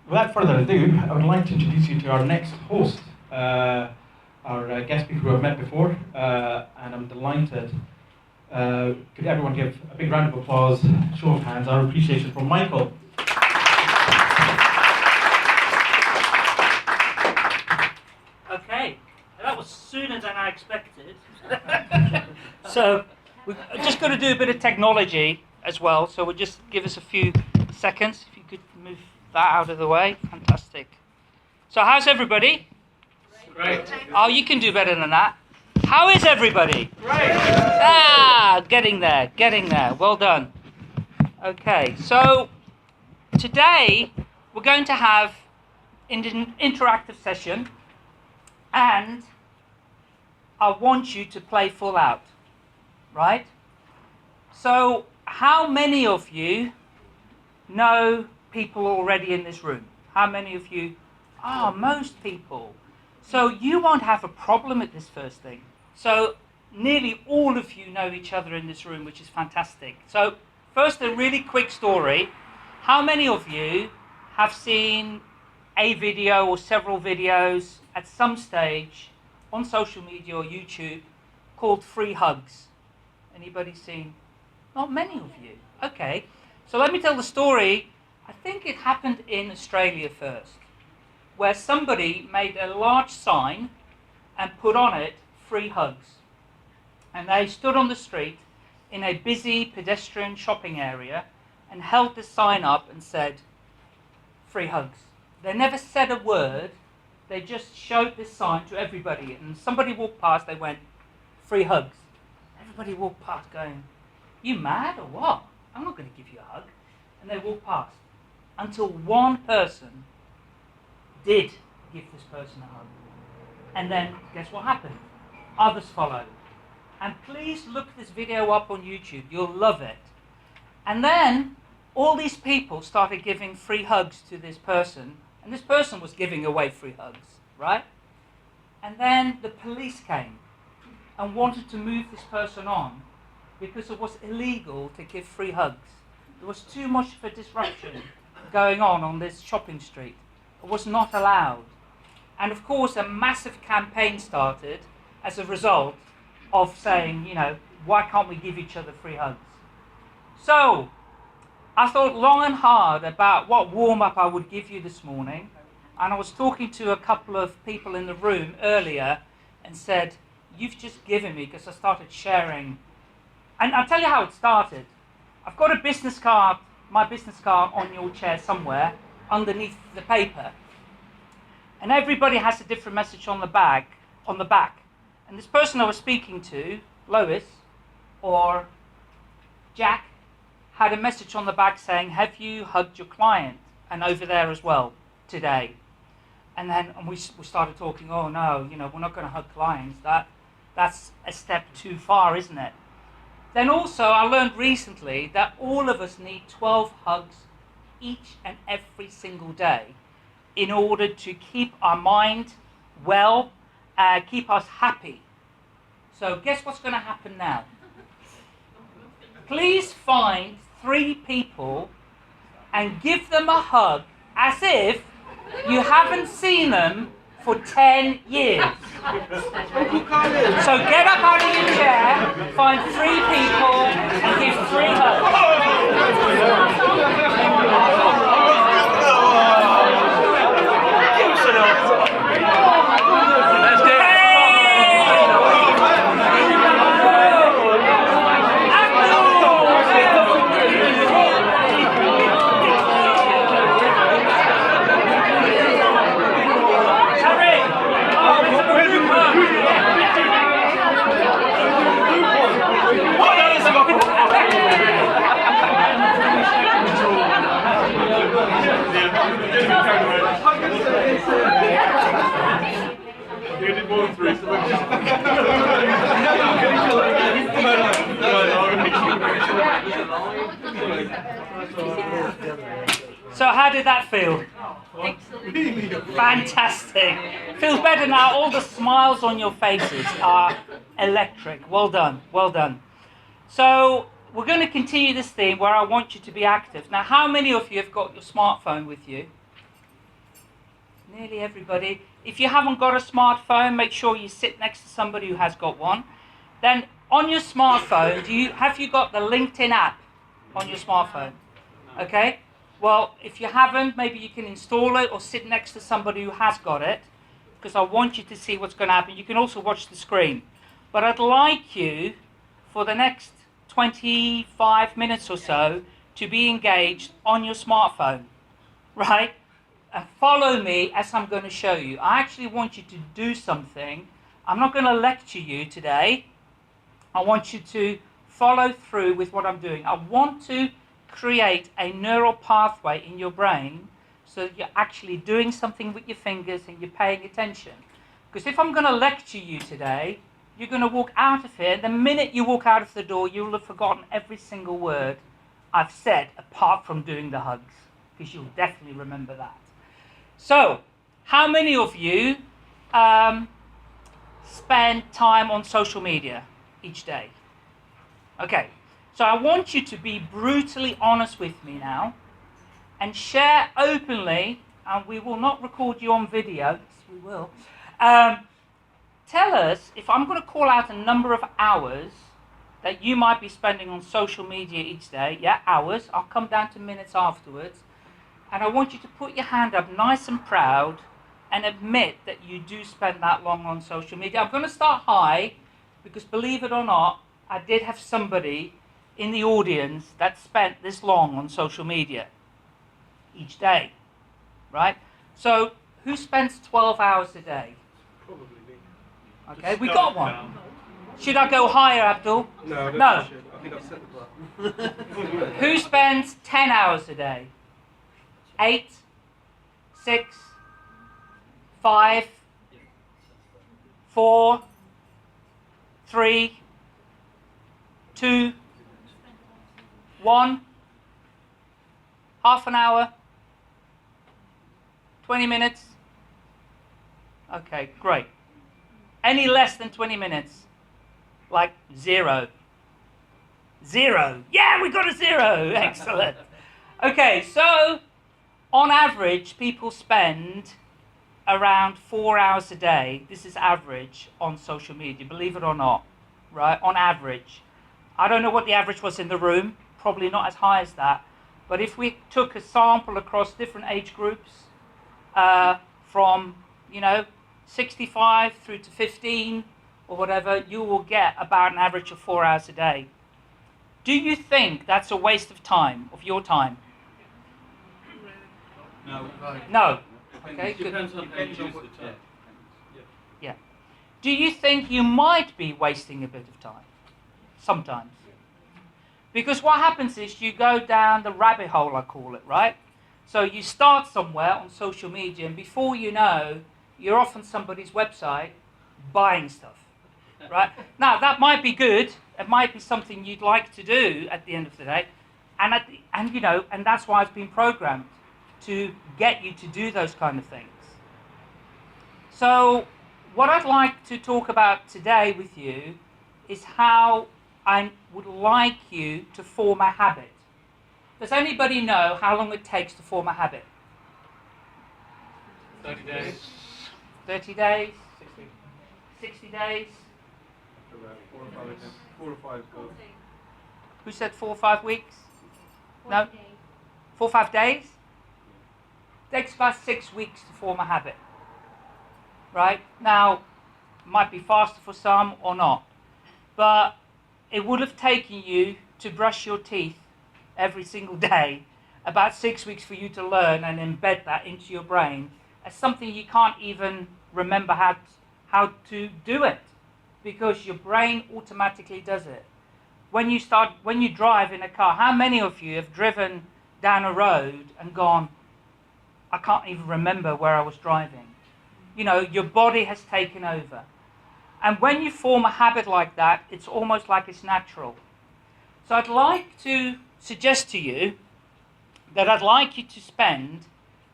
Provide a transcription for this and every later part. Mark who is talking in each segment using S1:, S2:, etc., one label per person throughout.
S1: without further ado, I would like to introduce you to our next host, our guest speaker who I've met before, and I'm delighted. Could everyone give a big round of applause, show of hands, our appreciation for Michael.
S2: Okay, that was sooner than I expected. So we're just going to do a bit of technology as well, so we'll just give us a few seconds. If you could move that out of the way. Fantastic. So how's everybody?
S1: Great.
S2: Oh, you can do better than that. How is everybody?
S1: Great.
S2: Getting there. Well done. Okay, so today we're going to have an interactive session, and I want you to play full out, right? So how many of you know people already in this room? How many of you? Most people. So you won't have a problem at this first thing. So nearly all of you know each other in this room, which is fantastic. So first, a really quick story. How many of you have seen a video or several videos at some stage on social media or YouTube called Free Hugs? Anybody seen? Not many of you. Okay. So let me tell the story. I think it happened in Australia first, where somebody made a large sign and put on it free hugs. And they stood on the street in a busy pedestrian shopping area and held the sign up and said, free hugs. They never said a word, they just showed this sign to everybody, and somebody walked past, they went, free hugs. Everybody walked past going, you mad or what? I'm not going to give you a hug. And they walked past until one person did give this person a hug. And then, guess what happened? Others followed. And please look this video up on YouTube, you'll love it. And then, all these people started giving free hugs to this person, and this person was giving away free hugs, right? And then the police came and wanted to move this person on because it was illegal to give free hugs. There was too much of a disruption going on this shopping street. It was not allowed. And of course, a massive campaign started as a result of saying, why can't we give each other free hugs? So, I thought long and hard about what warm-up I would give you this morning. And I was talking to a couple of people in the room earlier and said, you've just given me, because I started sharing. And I'll tell you how it started. I've got a business card, my business card on your chair somewhere, underneath the paper. And everybody has a different message on the back. And this person I was speaking to, Lois or Jack, had a message on the back saying, have you hugged your client? And over there as well, today. And then we started talking, oh no, we're not going to hug clients. That's a step too far, isn't it? Then also, I learned recently that all of us need 12 hugs each and every single day in order to keep our mind well, keep us happy. So guess what's going to happen now? Please find 3 people and give them a hug as if you haven't seen them for 10 years. So get up out of your chair, find 3 people and give 3 hugs. So how did that feel? Excellent. Fantastic. Feels better now. All the smiles on your faces are electric. Well done. Well done. So we're going to continue this theme where I want you to be active. Now, how many of you have got your smartphone with you? nearly everybody. If you haven't got a smartphone, make sure you sit next to somebody who has got one. Then on your smartphone, have you got the LinkedIn app on your smartphone? Okay. Well, if you haven't, maybe you can install it or sit next to somebody who has got it, because I want you to see what's going to happen. You can also watch the screen. But I'd like you, for the next 25 minutes or so, to be engaged on your smartphone, right? And follow me as I'm going to show you. I actually want you to do something. I'm not going to lecture you today. I want you to follow through with what I'm doing. I want to create a neural pathway in your brain so that you're actually doing something with your fingers and you're paying attention. Because if I'm going to lecture you today, you're going to walk out of here. The minute you walk out of the door, you'll have forgotten every single word I've said, apart from doing the hugs, because you'll definitely remember that. So, how many of you spend time on social media each day? Okay, so I want you to be brutally honest with me now and share openly, and we will not record you on video, yes, we will. Tell us, if I'm going to call out a number of hours that you might be spending on social media each day, yeah, hours, I'll come down to minutes afterwards, and I want you to put your hand up nice and proud and admit that you do spend that long on social media. I'm going to start high, because believe it or not, I did have somebody in the audience that spent this long on social media each day, right? So, who spends 12 hours a day?
S3: Probably me.
S2: Okay, we got one. Should I go higher, Abdul?
S3: No, I don't
S2: No.
S3: think you should. I think I've set the bar.
S2: Who spends 10 hours a day? 8, 6, 5, 4, 3, 2, 1, half an hour, 20 minutes. Okay, great. Any less than 20 minutes? Like 0. 0. Yeah, we got a 0. Excellent. Okay, so on average, people spend around 4 hours a day. This is average on social media, believe it or not, right? On average. I don't know what the average was in the room, probably not as high as that. But if we took a sample across different age groups, from, 65 through to 15 or whatever, you will get about an average of 4 hours a day. Do you think that's a waste of time, of your time?
S4: No.
S2: No. Okay, good.
S4: Depends on how you use the time.
S2: Yeah. Do you think you might be wasting a bit of time? Sometimes. Because what happens is you go down the rabbit hole, I call it, right? So you start somewhere on social media, and before you know, you're off on somebody's website buying stuff, right? Now, that might be good. It might be something you'd like to do at the end of the day. And that's why it's been programmed, to get you to do those kind of things. So what I'd like to talk about today with you is how I would like you to form a habit. Does anybody know how long it takes to form a habit?
S4: 30 days.
S2: 30 days?
S3: 60.
S2: 60 days?
S3: About 4 or 5 days. 4 or 5 go.
S2: Who said 4 or 5 weeks? No? 4 or 5 days? It takes about 6 weeks to form a habit. Right? Now, it might be faster for some or not. But it would have taken you to brush your teeth every single day about 6 weeks for you to learn and embed that into your brain as something you can't even remember how to do it, because your brain automatically does it. When you drive in a car, how many of you have driven down a road and gone, I can't even remember where I was driving? Your body has taken over. And when you form a habit like that, it's almost like it's natural. So I'd like to suggest to you that I'd like you to spend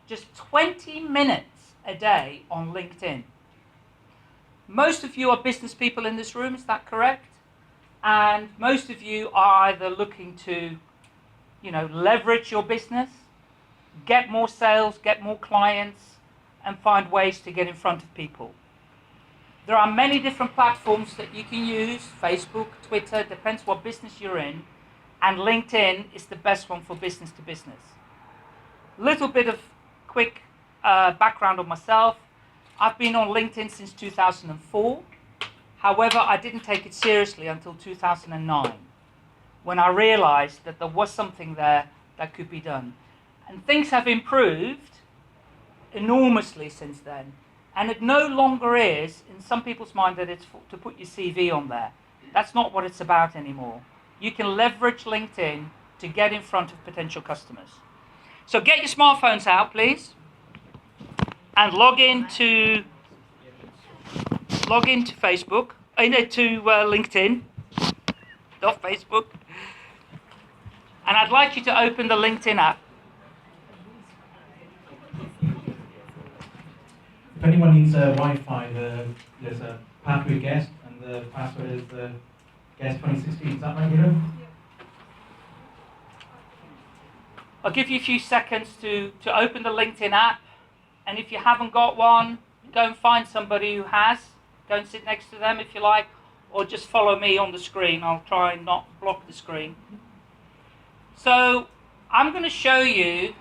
S2: just 20 minutes a day on LinkedIn. Most of you are business people in this room, is that correct? And most of you are either looking to, leverage your business, get more sales, get more clients, and find ways to get in front of people. There are many different platforms that you can use, Facebook, Twitter, depends what business you're in, and LinkedIn is the best one for business to business. Little bit of quick background on myself. I've been on LinkedIn since 2004. However, I didn't take it seriously until 2009, when I realized that there was something there that could be done. And things have improved enormously since then. And it no longer is, in some people's mind, that it's to put your CV on there. That's not what it's about anymore. You can leverage LinkedIn to get in front of potential customers. So get your smartphones out, please, and log into Facebook, to LinkedIn, not Facebook. And I'd like you to open the LinkedIn app.
S1: If anyone needs Wi-Fi, there's a pathway guest, and the password is guest 2016. Is that right, Hiro?
S2: I'll give you a few seconds to open the LinkedIn app. And if you haven't got one, go and find somebody who has. Go and sit next to them if you like, or just follow me on the screen. I'll try and not block the screen. So I'm going to show you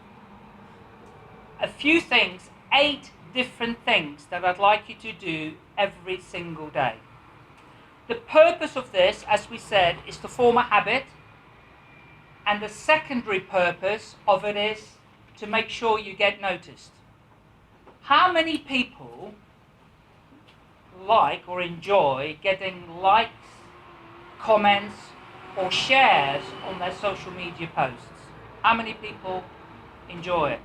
S2: a few things, 8 different things that I'd like you to do every single day. The purpose of this, as we said, is to form a habit. And the secondary purpose of it is to make sure you get noticed. How many people like or enjoy getting likes, comments, or shares on their social media posts? How many people enjoy it?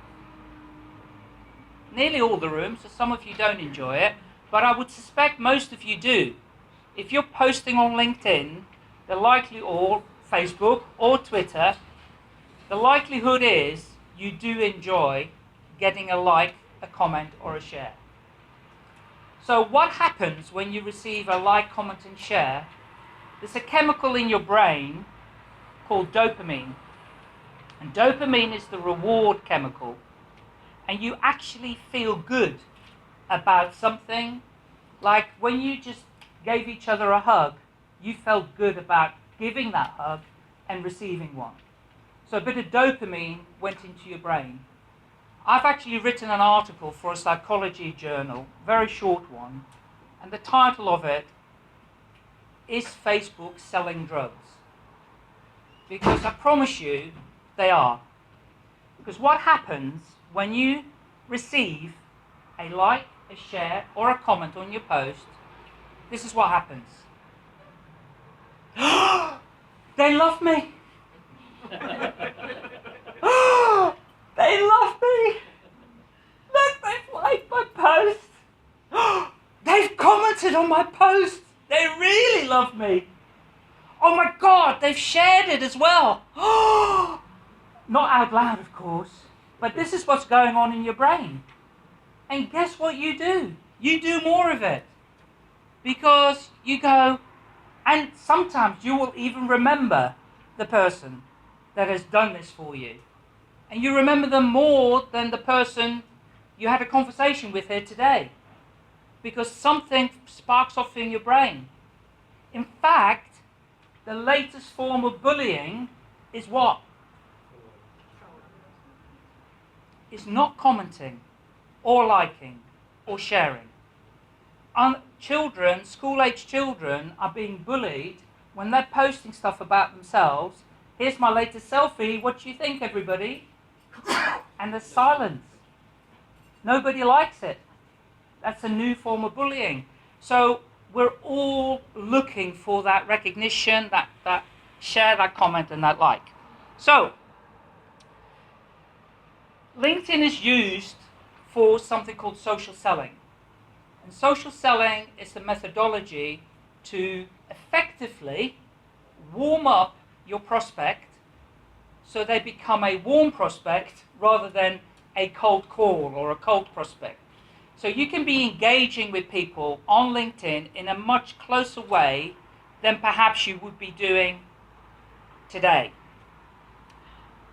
S2: Nearly all the room, so some of you don't enjoy it, but I would suspect most of you do. If you're posting on LinkedIn, the likely, or Facebook or Twitter, the likelihood is you do enjoy getting a like, a comment, or a share. So what happens when you receive a like, comment, and share? There's a chemical in your brain called dopamine. And dopamine is the reward chemical. And you actually feel good about something. Like when you just gave each other a hug, you felt good about giving that hug and receiving one. So a bit of dopamine went into your brain. I've actually written an article for a psychology journal, very short one, and the title of it is Facebook Selling Drugs? Because I promise you, they are. Because what happens when you receive a like, a share, or a comment on your post, this is what happens. They love me. They love me. Look, they've liked my post. They've commented on my post. They really love me. Oh my God, they've shared it as well. Not out loud, of course, but this is what's going on in your brain. And guess what you do? You do more of it. Because you go, and sometimes you will even remember the person that has done this for you. And you remember them more than the person you had a conversation with here today. Because something sparks off in your brain. In fact, the latest form of bullying is what? It's not commenting, or liking, or sharing. Children, school-age children, are being bullied when they're posting stuff about themselves. Here's my latest selfie. What do you think, everybody? And there's silence. Nobody likes it. That's a new form of bullying. So we're all looking for that recognition, that share, that comment, and that like. So LinkedIn is used for something called social selling. And social selling is the methodology to effectively warm up your prospect so they become a warm prospect rather than a cold call or a cold prospect. So you can be engaging with people on LinkedIn in a much closer way than perhaps you would be doing today.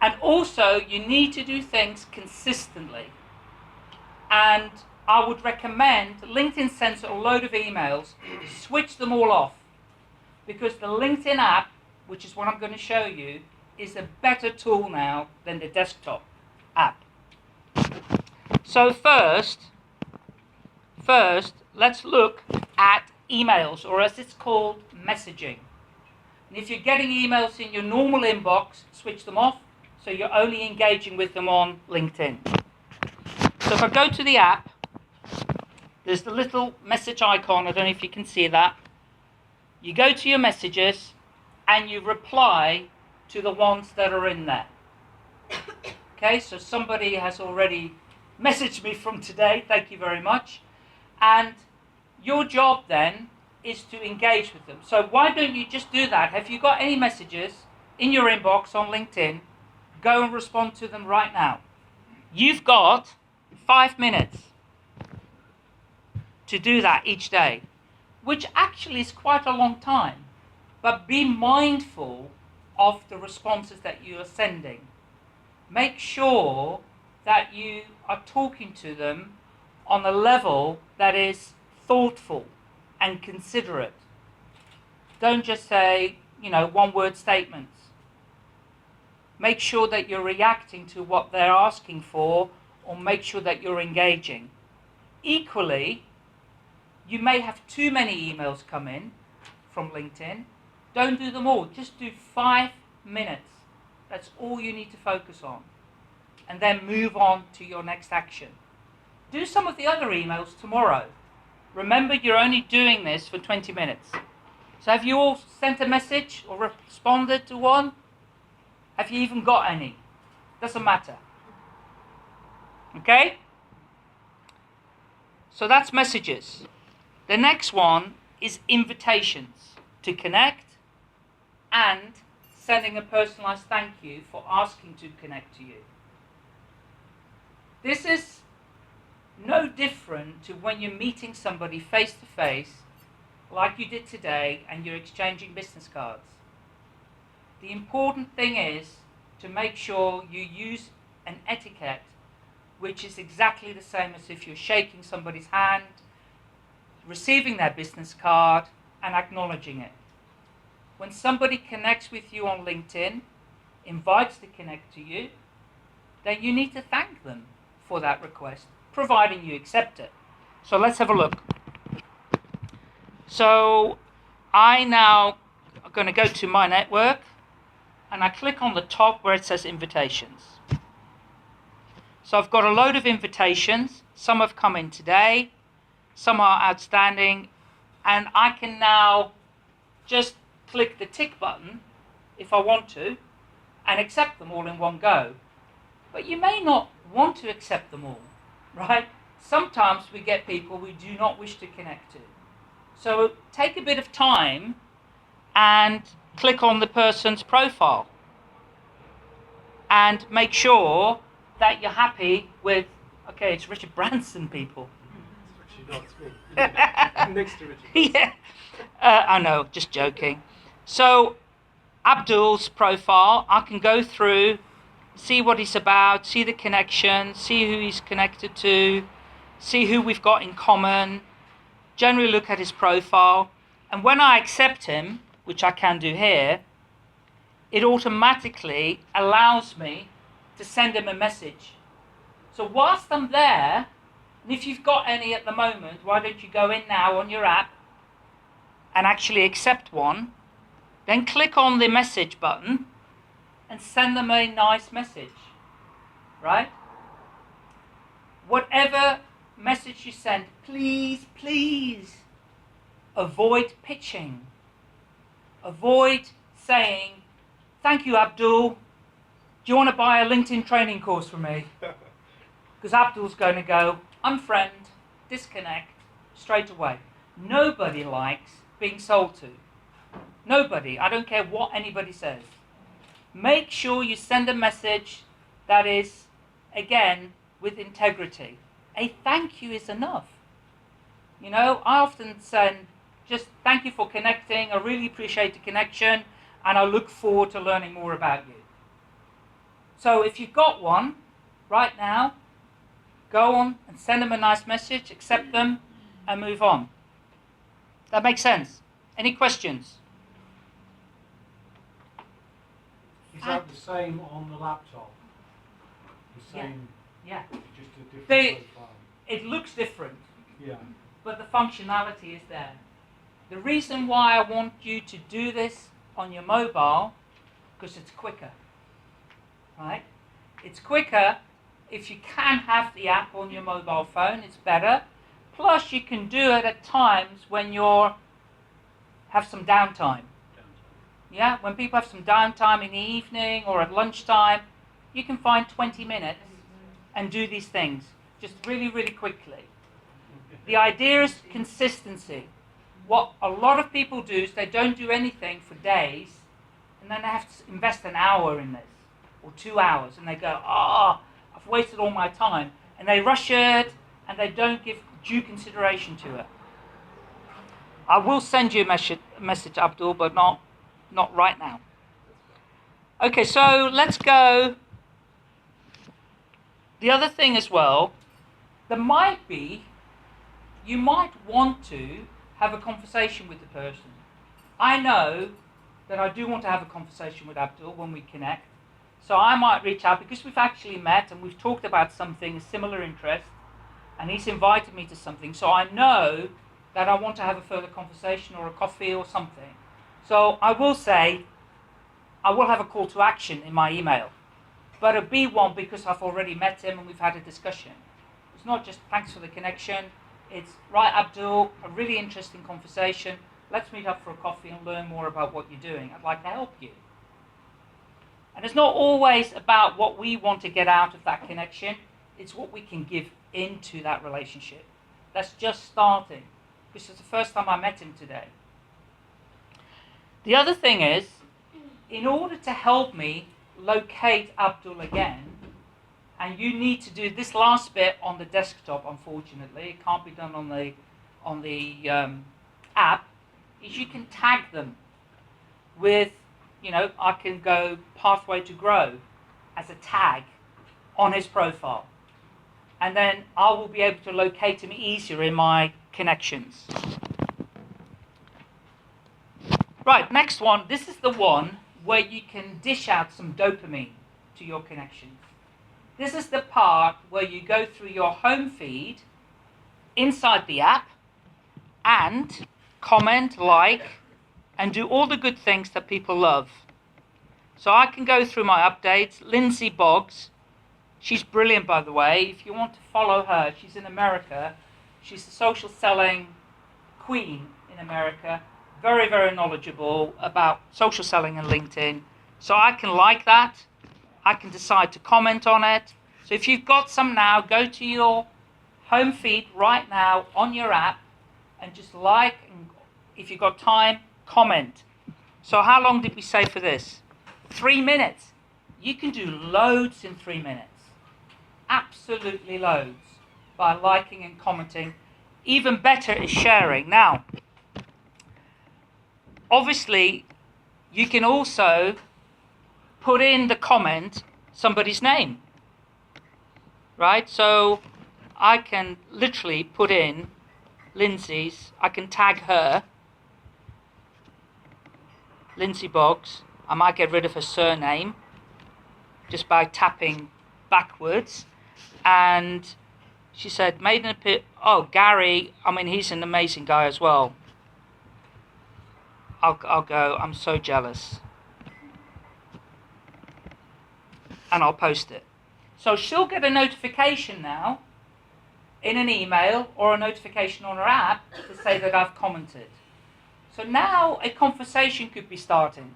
S2: And also, you need to do things consistently. And I would recommend, LinkedIn sends a load of emails, switch them all off. Because the LinkedIn app, which is what I'm going to show you, is a better tool now than the desktop app. So first, let's look at emails, or as it's called, messaging. And if you're getting emails in your normal inbox, switch them off, so you're only engaging with them on LinkedIn. So if I go to the app, there's the little message icon, I don't know if you can see that. You go to your messages, and you reply to the ones that are in there. Okay, so somebody has already messaged me from today, thank you very much. And your job then is to engage with them. So why don't you just do that? Have you got any messages in your inbox on LinkedIn? Go and respond to them right now. You've got 5 minutes to do that each day, which actually is quite a long time. But be mindful of the responses that you are sending. Make sure that you are talking to them on a level that is thoughtful and considerate. Don't just say, one-word statements. Make sure that you're reacting to what they're asking for, or make sure that you're engaging. Equally, you may have too many emails come in from LinkedIn. Don't do them all. Just do 5 minutes. That's all you need to focus on. And then move on to your next action. Do some of the other emails tomorrow. Remember, you're only doing this for 20 minutes. So have you all sent a message or responded to one? Have you even got any? Doesn't matter. Okay? So that's messages. The next one is invitations to connect and sending a personalized thank you for asking to connect to you. This is no different to when you're meeting somebody face to face, like you did today, and you're exchanging business cards. The important thing is to make sure you use an etiquette which is exactly the same as if you're shaking somebody's hand, receiving their business card, and acknowledging it. When somebody connects with you on LinkedIn, invites to connect to you, then you need to thank them for that request, providing you accept it. So let's have a look. So I now am going to go to my network, and I click on the top where it says invitations. So I've got a load of invitations. Some have come in today, some are outstanding, and I can now just click the tick button if I want to and accept them all in one go. But you may not want to accept them all, right? Sometimes we get people we do not wish to connect to. So take a bit of time and click on the person's profile and make sure that you're happy with, okay, it's Richard Branson, people.
S3: It's actually not me. Next to Richard.
S2: Yeah, I know, just joking. So Abdul's profile, I can go through, see what he's about, see the connection, see who he's connected to, see who we've got in common, generally look at his profile. And when I accept him, which I can do here, it automatically allows me to send him a message. So whilst I'm there, and if you've got any at the moment, why don't you go in now on your app and actually accept one, then click on the message button and send them a nice message, right? Whatever message you send, please avoid pitching. Avoid saying, thank you, Abdul. Do you want to buy a LinkedIn training course from me? Because Abdul's going to go, unfriend, disconnect, straight away. Nobody likes being sold to. Nobody. I don't care what anybody says. Make sure you send a message that is, again, with integrity. A thank you is enough. I often send just thank you for connecting. I really appreciate the connection, and I look forward to learning more about you. So if you've got one right now, go on and send them a nice message, accept them, and move on. That makes sense? Any questions?
S5: Is that the same on the laptop? The same,
S2: Yeah.
S5: just a different
S2: They-
S5: profile?
S2: It looks different,
S5: Yeah.
S2: but the functionality is there. The reason why I want you to do this on your mobile, because it's quicker, right? It's quicker. If you can have the app on your mobile phone, it's better. Plus, you can do it at times when have some downtime. Yeah, when people have some downtime in the evening or at lunchtime, you can find 20 minutes and do these things just really, really quickly. The idea is consistency. What a lot of people do is they don't do anything for days, and then they have to invest an hour in this, or 2 hours, and they go, I've wasted all my time. And they rush it, and they don't give due consideration to it. I will send you a message, Abdul, but not right now. Okay, so let's go. The other thing as well, you might want to have a conversation with the person. I know that I do want to have a conversation with Abdul when we connect. So I might reach out because we've actually met and we've talked about something, a similar interest, and he's invited me to something. So I know that I want to have a further conversation or a coffee or something. So I will say, I will have a call to action in my email. But it'll be one because I've already met him and we've had a discussion. It's not just thanks for the connection. It's, right, Abdul, a really interesting conversation. Let's meet up for a coffee and learn more about what you're doing. I'd like to help you. And it's not always about what we want to get out of that connection. It's what we can give into that relationship. That's just starting. This is the first time I met him today. The other thing is, in order to help me locate Abdul again, and you need to do this last bit on the desktop, unfortunately, it can't be done on the app, is you can tag them with, I can go pathway to grow as a tag on his profile. And then I will be able to locate him easier in my connections. Right, next one. This is the one where you can dish out some dopamine to your connections. This is the part where you go through your home feed inside the app and comment, like, and do all the good things that people love. So I can go through my updates. Lindsay Boggs, she's brilliant, by the way. If you want to follow her, she's in America. She's the social selling queen in America. Very, very knowledgeable about social selling and LinkedIn. So I can like that. I can decide to comment on it. So if you've got some now, go to your home feed right now on your app and just like, and if you've got time, comment. So how long did we say for this? 3 minutes. You can do loads in 3 minutes. Absolutely loads by liking and commenting. Even better is sharing. Now, obviously, you can also put in the comment somebody's name, right? So I can literally put in Lindsay's, I can tag her, Lindsay Boggs. I might get rid of her surname just by tapping backwards. And she said, Gary, he's an amazing guy as well. I'll go, I'm so jealous. And I'll post it. So she'll get a notification now in an email or a notification on her app to say that I've commented. So now a conversation could be starting.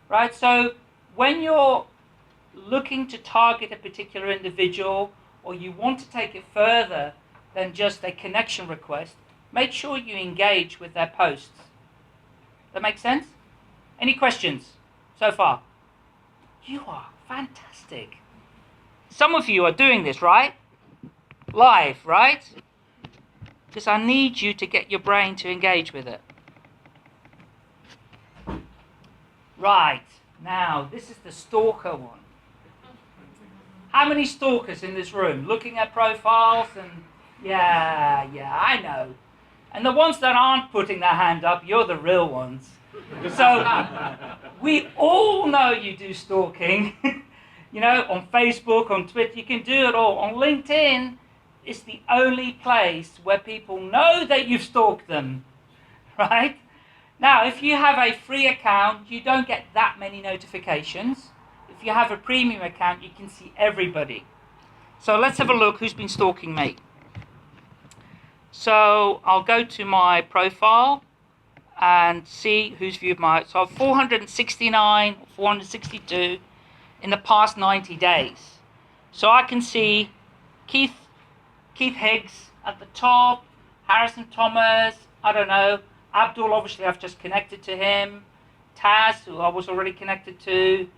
S2: Right? So when you're looking to target a particular individual or you want to take it further than just a connection request, make sure you engage with their posts. That make sense? Any questions so far? You are fantastic. Some of you are doing this, right? Live, right? Because I need you to get your brain to engage with it. Right. Now, this is the stalker one. How many stalkers in this room looking at profiles and yeah, I know. And the ones that aren't putting their hand up, you're the real ones. So we all know you do stalking. You know, on Facebook, on Twitter, you can do it all. On LinkedIn, it's the only place where people know that you've stalked them, right? Now, if you have a free account, you don't get that many notifications. If you have a premium account, you can see everybody. So let's have a look who's been stalking me. So I'll go to my profile and see who's viewed my... So I have 469, 462 in the past 90 days. So I can see Keith Higgs at the top, Harrison Thomas, I don't know, Abdul, obviously I've just connected to him, Taz, who I was already connected to,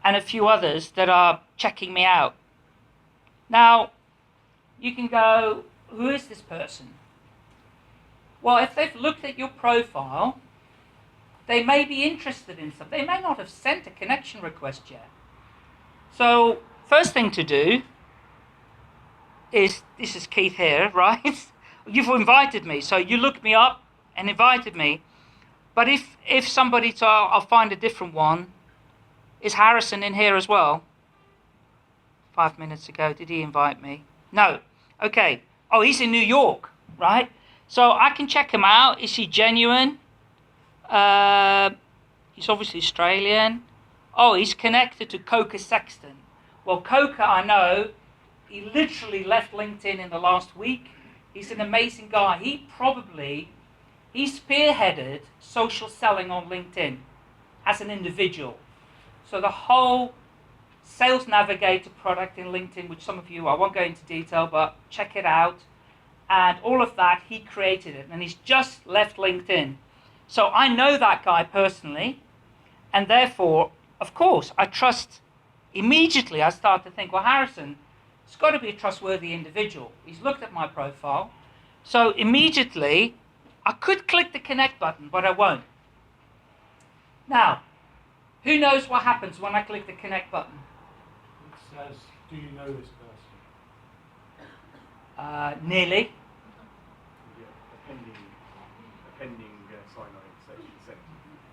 S2: and a few others that are checking me out. Now, you can go, who is this person? Well, if they've looked at your profile, they may be interested in something. They may not have sent a connection request yet. So, first thing to do is, this is Keith here, right? You've invited me, so you looked me up and invited me. But if somebody, so I'll find a different one. Is Harrison in here as well? 5 minutes ago, did he invite me? No. Okay. Oh, he's in New York, right? So I can check him out. Is he genuine? He's obviously Australian. Oh, he's connected to Coca Sexton. Well, Coca, I know, he literally left LinkedIn in the last week. He's an amazing guy. He spearheaded social selling on LinkedIn as an individual. So the whole Sales Navigator product in LinkedIn, which some of you, I won't go into detail, but check it out. And all of that, he created it. And he's just left LinkedIn. So I know that guy personally. And therefore, of course, I trust. Immediately I start to think, well, Harrison, it's got to be a trustworthy individual. He's looked at my profile. So immediately, I could click the connect button, but I won't. Now, who knows what happens when I click the connect button?
S5: It says, do you know this person?
S2: Nearly.
S3: Yeah, a pending sign-on session sent.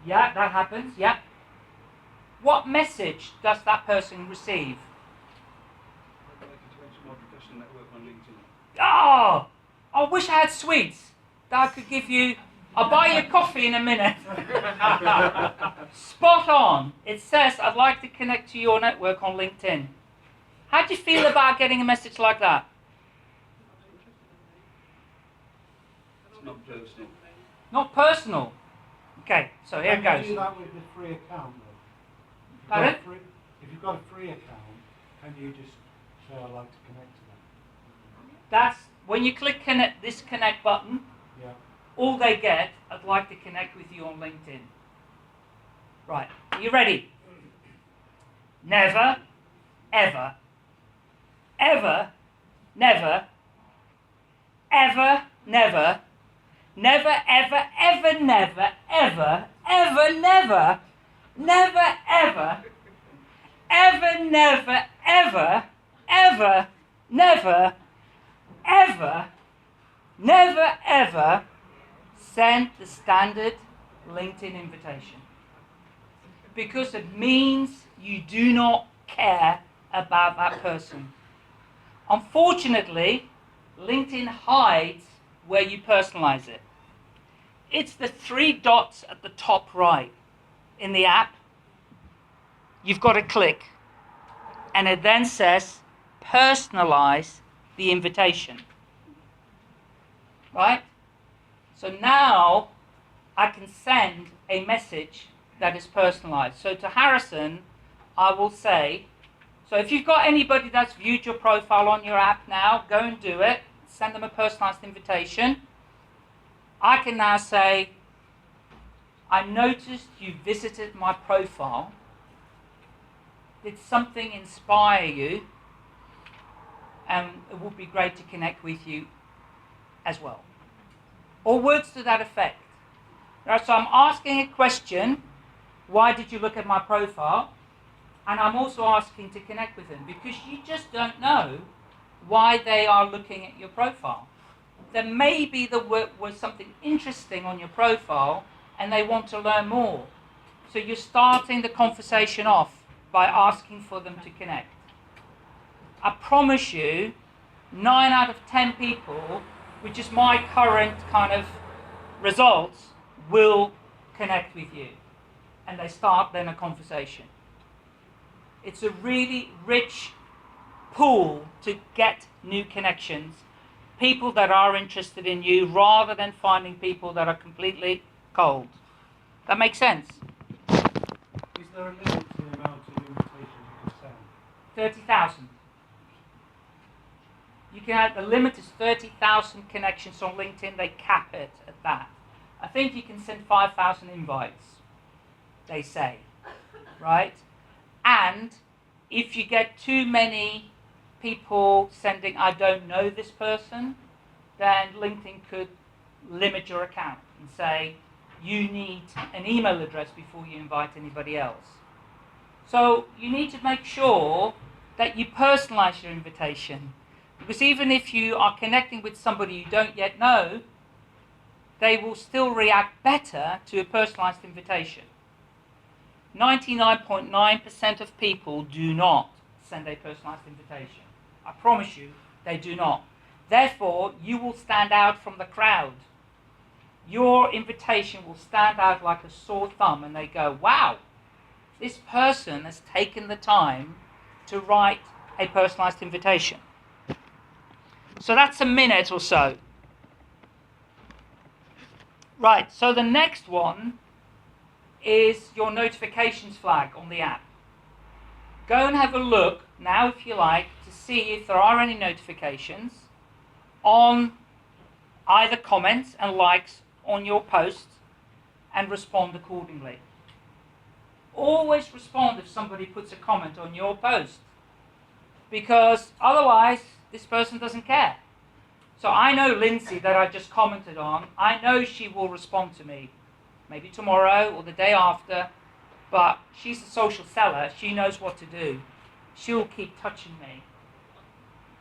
S2: Yeah, that happens, yeah. What message does that person receive?
S4: I'd like you to enter my professional network on LinkedIn.
S2: Oh, I wish I had sweets that I could give you. I'll buy you a coffee in a minute. Spot on. It says, I'd like to connect to your network on LinkedIn. How do you feel about getting a message like that?
S4: It's not personal.
S2: Not personal. Okay, so here it
S5: Can you
S2: goes.
S5: do that with the free account, though?
S2: Pardon?
S5: If you've got a free account, can you just say, I'd like to connect to them?
S2: That's when you click this connect button,
S5: Yeah.
S2: all they get, I'd like to connect with you on LinkedIn. Right, are you ready? Never, ever, ever, never, ever, never, never, ever, ever, never, ever, ever, never, never, ever, ever, never, ever, ever, never, ever, never, ever send the standard LinkedIn invitation. Because it means you do not care about that person. Unfortunately, LinkedIn hides where you personalize it. It's the 3 dots at the top right in the app. You've got to click. And it then says, personalize the invitation. Right? So now I can send a message that is personalized. So to Harrison, I will say, so if you've got anybody that's viewed your profile on your app now, go and do it. Send them a personalized invitation. I can now say, I noticed you visited my profile. Did something inspire you? And it would be great to connect with you as well. Or words to that effect. Right, so I'm asking a question. Why did you look at my profile? And I'm also asking to connect with them because you just don't know why they are looking at your profile. There maybe there was something interesting on your profile and they want to learn more. So you're starting the conversation off by asking for them to connect. I promise you, 9 out of 10 people, which is my current kind of results, will connect with you. And they start then a conversation. It's a really rich pool to get new connections, people that are interested in you, rather than finding people that are completely cold. That makes sense?
S5: Is there a limit to the amount of invitations you can send?
S2: 30,000. You can have, the limit is 30,000 connections on LinkedIn. They cap it at that. I think you can send 5,000 invites, they say, right? And if you get too many people sending, I don't know this person, then LinkedIn could limit your account and say, you need an email address before you invite anybody else. So you need to make sure that you personalize your invitation. Because even if you are connecting with somebody you don't yet know, they will still react better to a personalized invitation. 99.9% of people do not send a personalized invitation. I promise you, they do not. Therefore, you will stand out from the crowd. Your invitation will stand out like a sore thumb and they go, wow, this person has taken the time to write a personalized invitation. So that's a minute or so. Right, so the next one is your notifications flag on the app. Go and have a look now, if you like, to see if there are any notifications on either comments and likes on your posts and respond accordingly. Always respond if somebody puts a comment on your post, because otherwise this person doesn't care. So I know Lindsay that I just commented on, I know she will respond to me, maybe tomorrow or the day after, but she's a social seller, she knows what to do. She'll keep touching me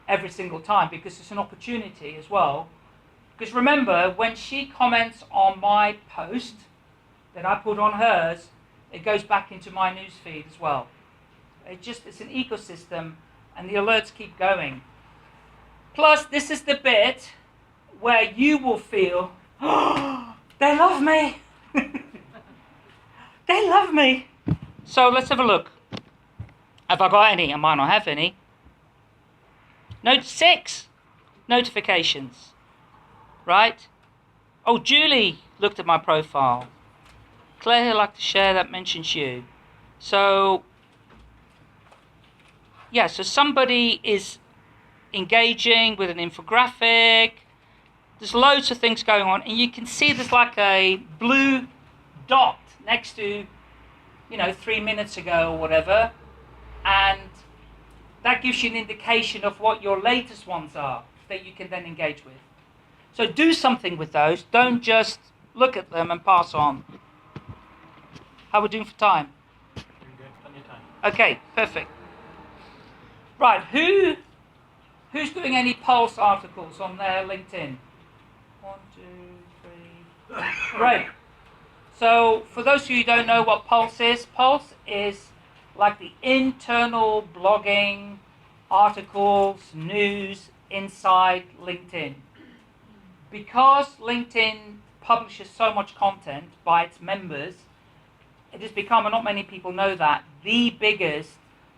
S2: every single time because it's an opportunity as well. Because remember, when she comments on my post that I put on hers, it goes back into my newsfeed as well. It's an ecosystem and the alerts keep going. Plus, this is the bit where you will feel, oh, they love me. They love me. So let's have a look. Have I got any? I might not have any. Note 6 notifications. Right? Oh, Julie looked at my profile. Claire, I'd like to share, that mentions you. So, yeah, so somebody is engaging with an infographic. There's loads of things going on, and you can see there's like a blue dot next to, 3 minutes ago or whatever, and that gives you an indication of what your latest ones are that you can then engage with. So do something with those. Don't just look at them and pass on. How are we doing for time?
S1: Very good. Plenty of time.
S2: Okay, perfect. Right, who's doing any Pulse articles on their LinkedIn? 1, 2, 3. Great. So for those of you who don't know what Pulse is like the internal blogging, articles, news inside LinkedIn. Because LinkedIn publishes so much content by its members, it has become, and not many people know that, the biggest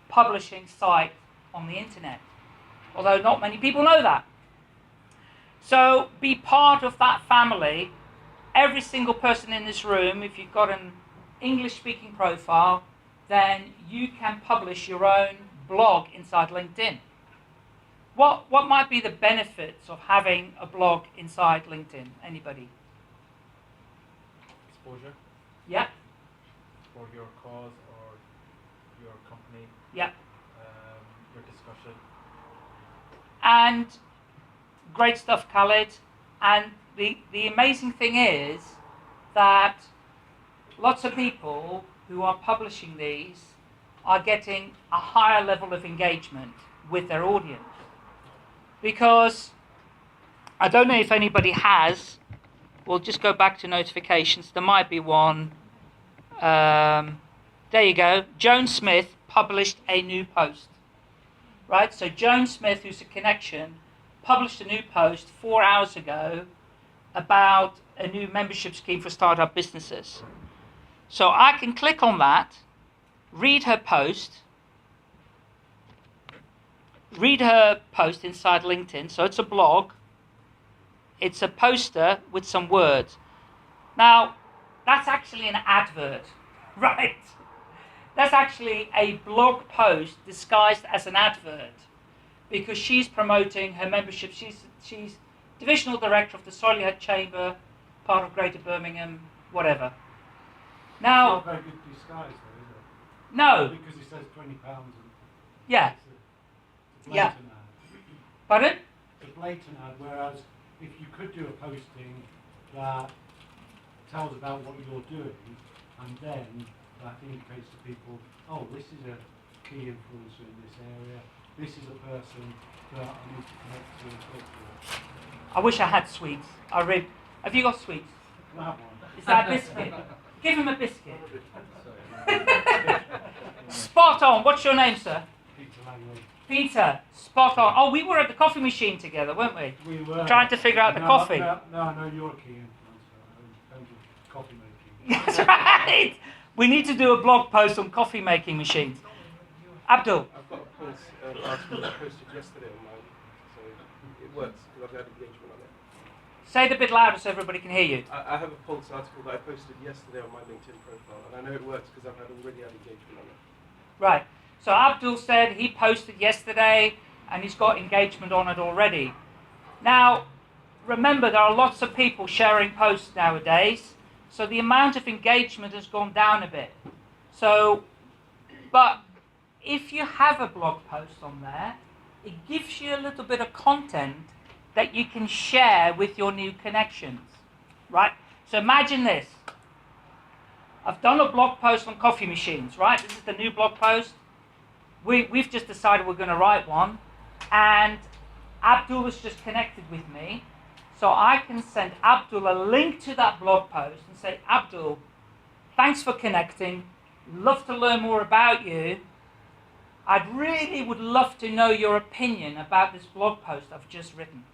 S2: publishing site on the internet. Although not many people know that. So be part of that family. Every single person in this room, if you've got an English-speaking profile, then you can publish your own blog inside LinkedIn. What might be the benefits of having a blog inside LinkedIn? Anybody?
S1: Exposure
S2: Yeah?
S1: for your cause or your company.
S2: Yeah.
S1: Your discussion.
S2: And great stuff, Khaled. And the amazing thing is that lots of people who are publishing these are getting a higher level of engagement with their audience. Because I don't know if anybody has, we'll just go back to notifications, there might be one. There you go. Joan Smith published a new post. Right? So Joan Smith, who's a connection, published a new post 4 hours ago about a new membership scheme for startup businesses. So I can click on that, read her post inside LinkedIn. So it's a blog. It's a poster with some words. Now, that's actually an advert, right? That's actually a blog post disguised as an advert because she's promoting her membership. She's divisional director of the Solihull Chamber, part of Greater Birmingham, whatever. Now,
S5: Not very good disguise, though, is it?
S2: no,
S5: Because it says £20 and
S2: yeah,
S5: it's a
S2: Yeah.
S5: blatant ad.
S2: pardon?
S5: It's a blatant ad, whereas if you could do a posting that tells about what you're doing, and then that indicates to people, oh, this is a key influencer in this area, this is a person that I need to connect to and talk to.
S2: I wish I had sweets. Have you got sweets?
S5: Can I have one?
S2: Is that a biscuit? Give him a biscuit. Spot on. What's your name, sir?
S5: Peter Langley.
S2: Peter. Spot on. Oh, we were at the coffee machine together, weren't we?
S5: We were
S2: Trying to figure out the coffee.
S5: No, I know you're a key influencer in terms of coffee making.
S2: That's right. We need to do a blog post on coffee making machines. Abdul.
S3: I've got a pulse article that I posted yesterday on mine, so it works because I've had engagement on it.
S2: Say it a bit louder so everybody can hear you.
S3: I have a pulse article that I posted yesterday on my LinkedIn profile, and I know it works because I've already had engagement on it.
S2: Right. So Abdul said he posted yesterday and he's got engagement on it already. Now, remember there are lots of people sharing posts nowadays, so the amount of engagement has gone down a bit. So, but if you have a blog post on there, it gives you a little bit of content that you can share with your new connections, right? So imagine this. I've done a blog post on coffee machines, right? This is the new blog post. We've just decided we're going to write one, and Abdul has just connected with me, so I can send Abdul a link to that blog post and say, Abdul, thanks for connecting, love to learn more about you. I really would love to know your opinion about this blog post I've just written.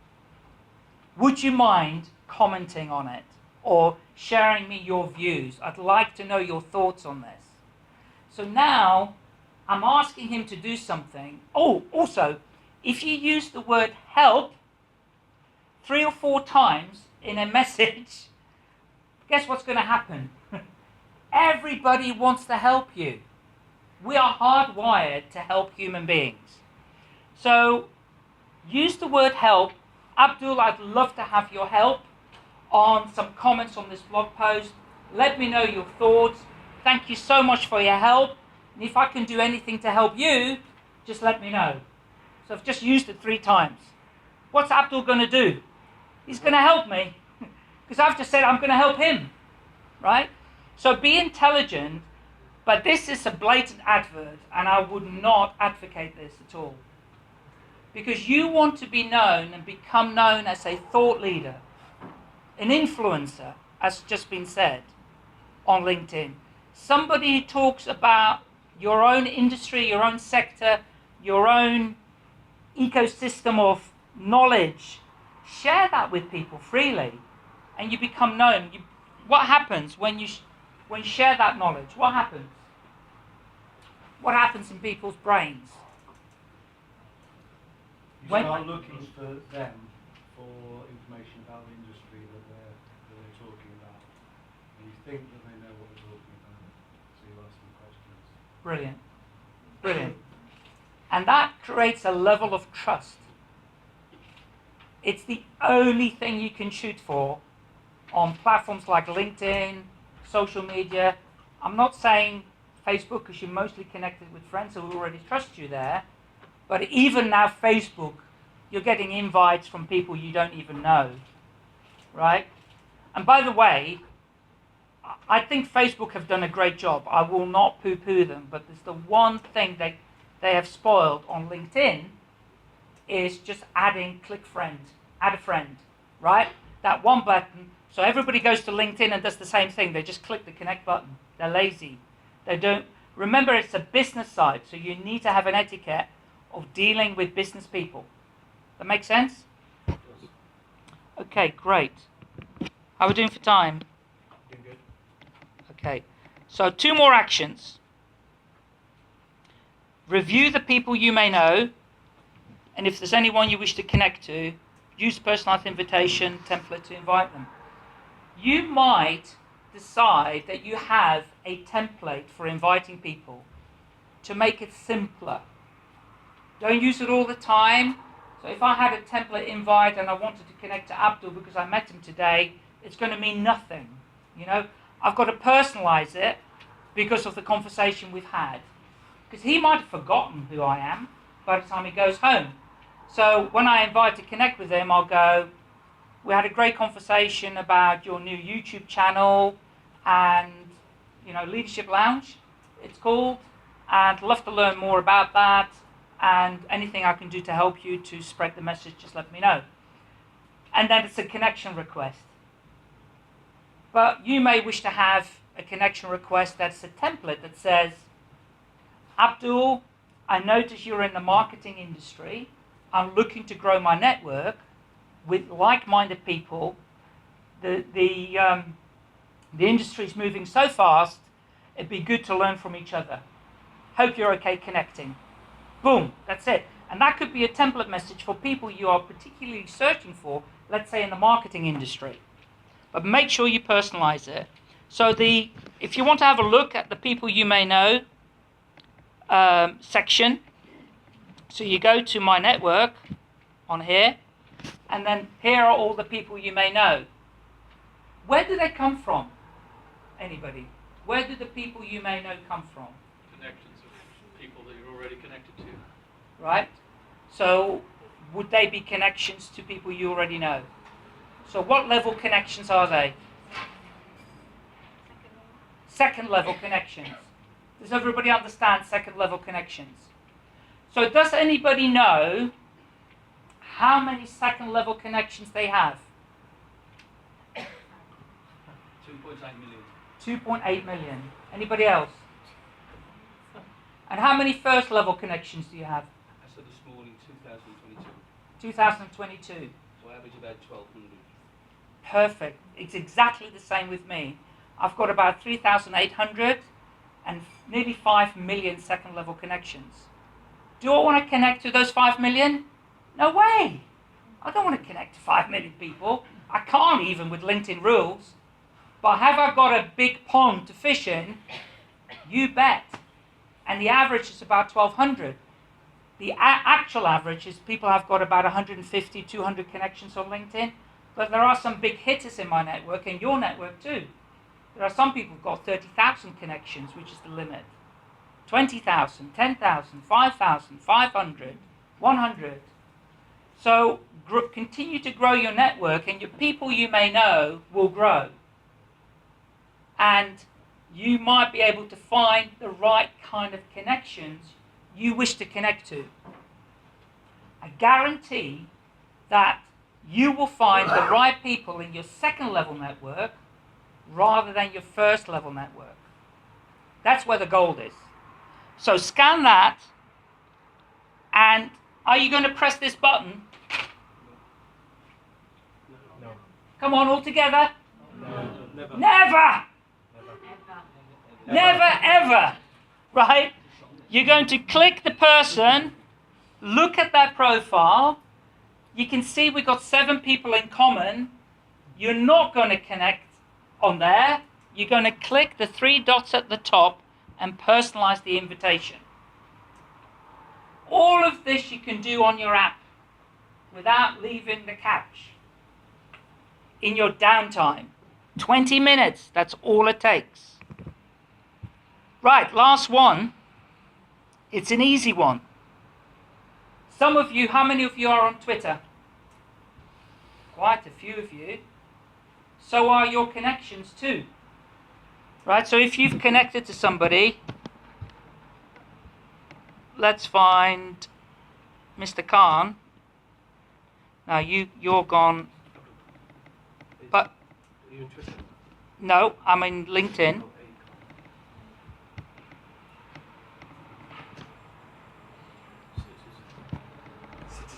S2: Would you mind commenting on it or sharing me your views? I'd like to know your thoughts on this. So now I'm asking him to do something. Oh, also, if you use the word help 3 or 4 times in a message, guess what's going to happen? Everybody wants to help you. We are hardwired to help human beings. So use the word help. Abdul, I'd love to have your help on some comments on this blog post. Let me know your thoughts. Thank you so much for your help. And if I can do anything to help you, just let me know. So I've just used it 3 times. What's Abdul going to do? He's going to help me. Because I've just said I'm going to help him. Right? So be intelligent, but this is a blatant advert, and I would not advocate this at all. Because you want to be known and become known as a thought leader, an influencer, as just been said, on LinkedIn. Somebody who talks about your own industry, your own sector, your own ecosystem of knowledge. Share that with people freely, and you become known. What happens when you share that knowledge? What happens? What happens in people's brains?
S5: You
S2: When-
S5: start looking for them for information about the industry that they're talking about, and you think that they know what they're talking about, so you ask them questions.
S2: Brilliant. Brilliant. And that creates a level of trust. It's the only thing you can shoot for on platforms like LinkedIn, social media. I'm not saying Facebook because you're mostly connected with friends who already trust you there. But even now Facebook, you're getting invites from people you don't even know. Right? And by the way, I think Facebook have done a great job. I will not poo-poo them, but there's the one thing they have spoiled on LinkedIn is just adding click friend, add a friend, right? That one button. So everybody goes to LinkedIn and does the same thing. They just click the connect button. They're lazy. They don't. Remember, it's a business side, so you need to have an etiquette of dealing with business people. That make sense? Okay, great. How are we doing for time?
S1: Doing good.
S2: Okay, so 2 more actions. Review the people you may know, and if there's anyone you wish to connect to, use personalized invitation template to invite them. You might decide that you have a template for inviting people to make it simpler. Don't use it all the time. So if I had a template invite and I wanted to connect to Abdul because I met him today, it's going to mean nothing. You know, I've got to personalize it because of the conversation we've had. Because he might have forgotten who I am by the time he goes home. So when I invite to connect with him, I'll go, we had a great conversation about your new YouTube channel and, you know, Leadership Lounge, it's called, and I'd love to learn more about that, and anything I can do to help you to spread the message, just let me know. And then it's a connection request. But you may wish to have a connection request that's a template that says, Abdul, I notice you're in the marketing industry. I'm looking to grow my network with like-minded people. The industry is moving so fast, it'd be good to learn from each other. Hope you're okay connecting. Boom, that's it. And that could be a template message for people you are particularly searching for, let's say in the marketing industry. But make sure you personalize it. So if you want to have a look at the people you may know section, so you go to my network on here, and then here are all the people you may know. Where do they come from? Anybody? Where do the people you may know come from?
S4: Connections of people that you're already connected to.
S2: Right? So would they be connections to people you already know? So what level connections are they? Second level connections. Does everybody understand second level connections? So does anybody know how many second level connections they have?
S4: 2.8 million.
S2: 2.8 million. Anybody else? And how many first level connections do you have?
S4: I said this morning, 2022.
S2: 2022.
S4: So I average about 1,200.
S2: Perfect. It's exactly the same with me. I've got about 3,800 and nearly 5 million second level connections. Do I want to connect to those 5 million? No way. I don't want to connect to 5 million people. I can't even with LinkedIn rules. But have I got a big pond to fish in? You bet. And the average is about 1,200. The actual average is people have got about 150, 200 connections on LinkedIn. But there are some big hitters in my network, and your network too. There are some people who've got 30,000 connections, which is the limit. 20,000, 10,000, 5,000, 500, 100. So continue to grow your network, and your people you may know will grow. And you might be able to find the right kind of connections you wish to connect to. I guarantee that you will find the right people in your second level network rather than your first level network. That's where the gold is. So scan that, and are you going to press this button?
S1: No.
S2: Come on, all together.
S1: No.
S3: Never.
S2: Never! Never, ever, right? You're going to click the person, look at their profile. You can see we've got 7 people in common. You're not going to connect on there. You're going to click the 3 dots at the top and personalize the invitation. All of this you can do on your app without leaving the couch. In your downtime. 20 minutes, that's all it takes. Right, last one. It's an easy one. Some of you, how many of you are on Twitter? Quite a few of you. So are your connections too. Right, so if you've connected to somebody, let's find Mr. Khan. Now you're gone, but
S3: Are you in Twitter?
S2: no, I'm in LinkedIn.
S3: Oh,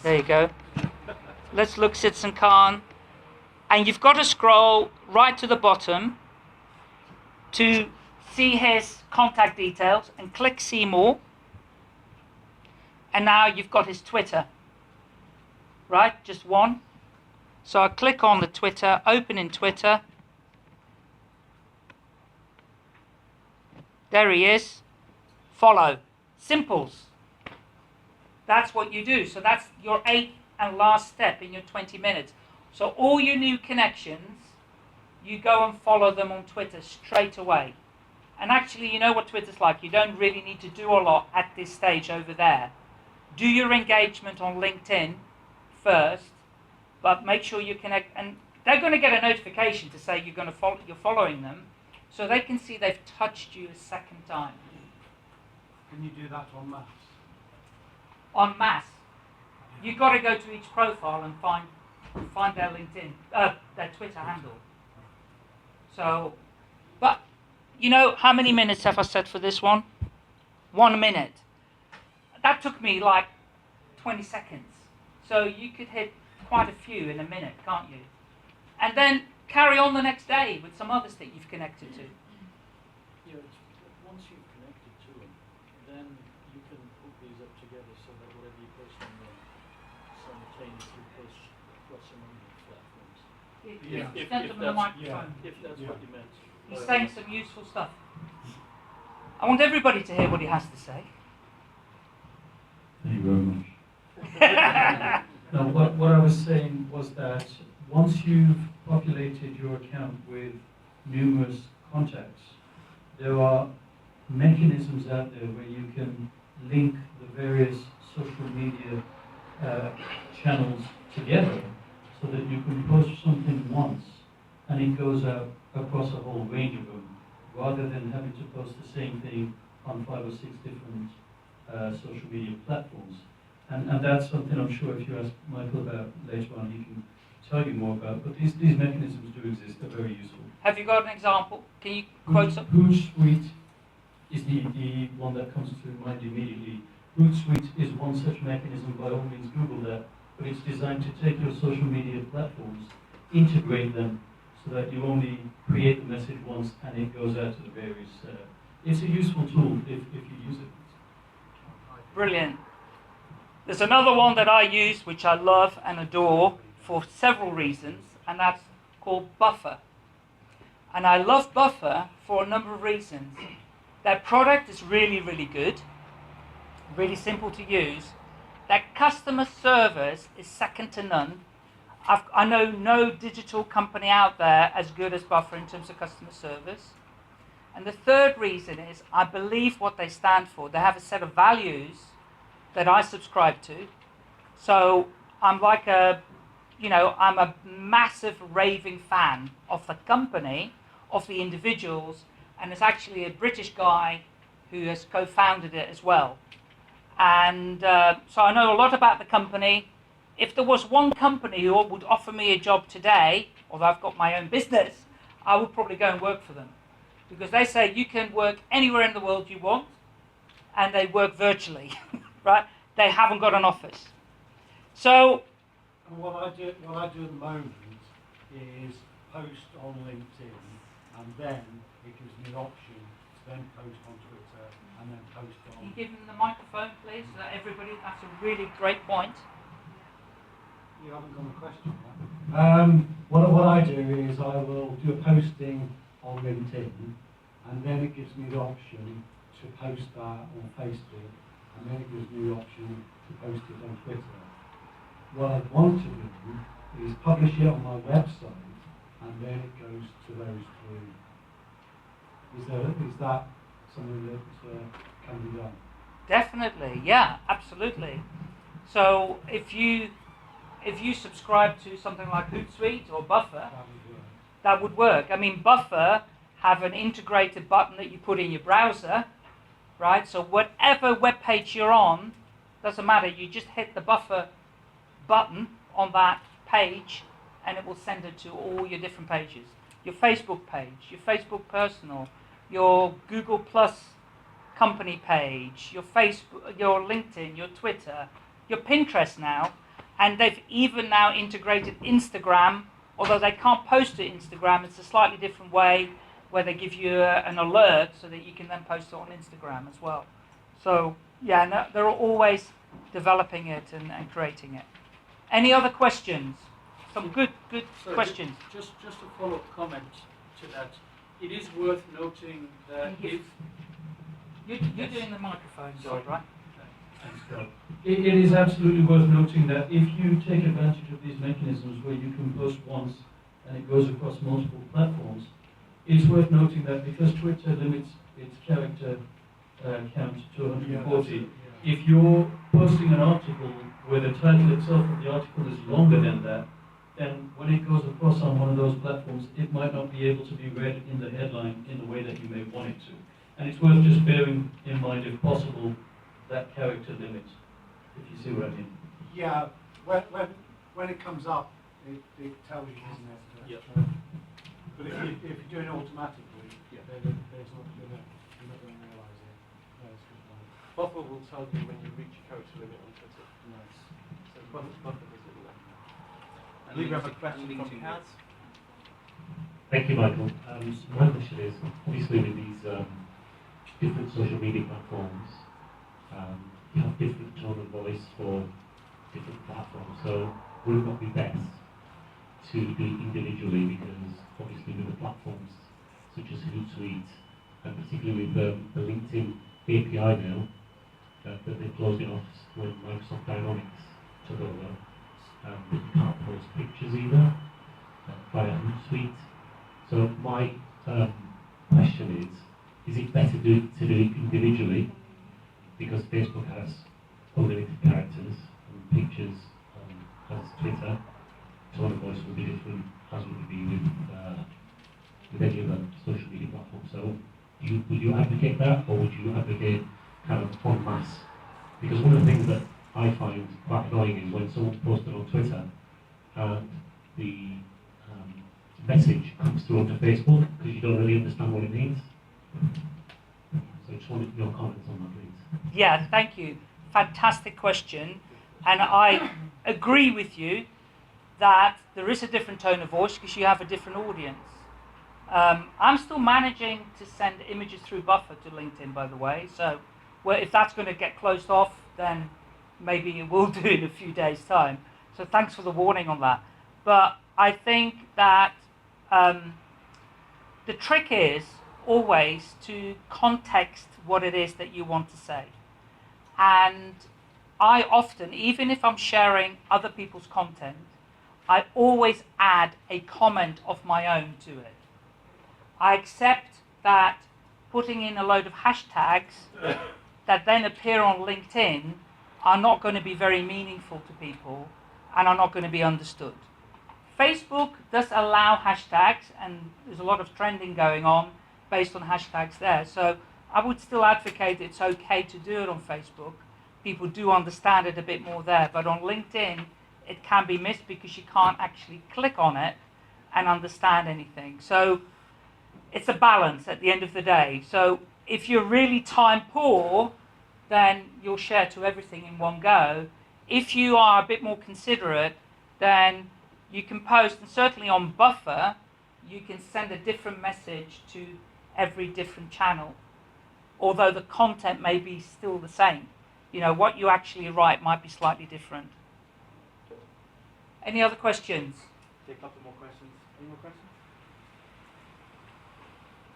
S2: There you go. Let's look Citizen Khan. And you've got to scroll right to the bottom to see his contact details and click see more. And now you've got his Twitter. Right? Just one. So I click on the Twitter, open in Twitter. There he is. Follow. Simples. That's what you do. So that's your 8th and last step in your 20 minutes. So all your new connections, you go and follow them on Twitter straight away. And actually, you know what Twitter's like. You don't really need to do a lot at this stage over there. Do your engagement on LinkedIn first, but make sure you connect. And they're going to get a notification to say you're going to follow. You're following them, so they can see they've touched you a second time.
S5: Can you do that en masse?
S2: En masse. You've got to go to each profile and find their LinkedIn, their Twitter handle. So, but you know how many minutes have I set for this one? 1 minute. That took me like 20 seconds. So you could hit quite a few in a minute, can't you? And then carry on the next day with some others that you've connected to.
S6: Yeah, once you've connected to them, then you can put these up together so that whatever you post on them simultaneously post across a number of platforms.
S5: Yeah.
S2: Send them the microphone.
S6: If that's what you meant.
S2: He's saying some useful stuff. I want everybody to hear what he has to say.
S7: Thank you very much. Now, what I was saying was that once you've populated your account with numerous contacts, there are mechanisms out there where you can link the various social media channels together so that you can post something once and it goes out across a whole range of them, rather than having to post the same thing on 5 or 6 different social media platforms. And that's something I'm sure if you ask Michael about later on, he can tell you more about. But these mechanisms do exist, they're very useful.
S2: Have you got an example? Can you quote some?
S7: Hootsuite is the one that comes to mind immediately. Hootsuite is one such mechanism, by all means Google that, but it's designed to take your social media platforms, integrate them, so that you only create the message once and it goes out to the various... it's a useful tool if you use it.
S2: Brilliant. There's another one that I use, which I love and adore for several reasons, and that's called Buffer. And I love Buffer for a number of reasons. Their product is really, really good, really simple to use. Their customer service is second to none. I know no digital company out there as good as Buffer in terms of customer service. And the third reason is I believe what they stand for. They have a set of values that I subscribe to. So I'm like I'm a massive raving fan of the company, of the individuals, and it's actually a British guy who has co-founded it as well. And so I know a lot about the company. If there was one company who would offer me a job today, although I've got my own business, I would probably go and work for them. Because they say you can work anywhere in the world you want, and they work virtually, right? They haven't got an office. So,
S5: And what I do at the moment is post on LinkedIn, and then it gives me an option to then post on Twitter, and then post
S2: can
S5: on...
S2: you give them the microphone, please, so that everybody, that's a really great point.
S5: You haven't got a question yet. What I do is I will do a posting on LinkedIn, and then it gives me the option to post that on Facebook, and then it gives me the option to post it on Twitter. What I want to do is publish it on my website, and then it goes to those three. Is that something that can be done?
S2: Definitely, yeah, absolutely. So if you subscribe to something like Hootsuite or Buffer,
S5: That would work.
S2: that would work. I mean, Buffer have an integrated button that you put in your browser, right? So whatever web page you're on, doesn't matter, you just hit the buffer button on that page and it will send it to all your different pages. Your Facebook page, your Facebook personal, your Google Plus company page, your Facebook, your LinkedIn, your Twitter, your Pinterest now, and they've even now integrated Instagram, although they can't post to Instagram, it's a slightly different way where they give you an alert so that you can then post it on Instagram as well. So yeah, no, they're always developing it and creating it. Any other questions? Some good
S6: Sorry,
S2: questions.
S6: Just a follow-up comment to that. It is worth noting that if
S2: You're doing the microphone, right?
S7: Thanks, Carl. It is absolutely worth noting that if you take advantage of these mechanisms where you can post once and it goes across multiple platforms, it's worth noting that because Twitter limits its character count to 140, if you're posting an article where the title itself of the article is longer than that, then when it goes across on one of those platforms, it might not be able to be read in the headline in the way that you may want it to. And it's worth just bearing in mind, if possible, that character limit, if you see what I mean.
S5: Yeah, when it comes up, it tells you, isn't it?
S3: Yeah.
S5: But if you're doing it automatically, then there's not you're not going to realise it. That's a good point.
S3: Buffer will tell you when you reach your character limit on Twitter.
S5: Nice.
S3: So Buffer does it now.
S1: I believe we have a question from
S4: LinkedIn.
S1: Kaz.
S8: Thank you, Michael. So my question is, obviously with these different social media platforms, you have different tone of voice for different platforms. So would it not be best to do it individually, because obviously with the platforms such as Hootsuite, and particularly with the LinkedIn API now, that they closed it off when Microsoft Dynamics took over, but you can't post pictures either via Hootsuite. So my question is it better to do it individually, because Facebook has unlimited characters and pictures, as Twitter, tone of voice will be different as would be with any other social media platform. So would you advocate that, or would you advocate kind of en masse? Because one of the things that I find quite annoying is when someone posted on Twitter and the message comes through onto Facebook, because you don't really understand what it means. So I just wanted your comments on that, please.
S2: Yeah, thank you. Fantastic question. And I agree with you that there is a different tone of voice because you have a different audience. I'm still managing to send images through Buffer to LinkedIn, by the way. So if that's going to get closed off, then maybe it will do in a few days' time. So thanks for the warning on that. But I think that the trick is always to context what it is that you want to say. And I often, even if I'm sharing other people's content, I always add a comment of my own to it. I accept that putting in a load of hashtags that then appear on LinkedIn are not going to be very meaningful to people and are not going to be understood. Facebook does allow hashtags, and there's a lot of trending going on based on hashtags there. So I would still advocate it's okay to do it on Facebook. People do understand it a bit more there. But on LinkedIn, it can be missed because you can't actually click on it and understand anything. So it's a balance at the end of the day. So if you're really time poor, then you'll share to everything in one go. If you are a bit more considerate, then you can post, and certainly on Buffer, you can send a different message to every different channel, although the content may be still the same. You know, what you actually write might be slightly different. Any other questions?
S1: Take a couple more questions. Any more questions?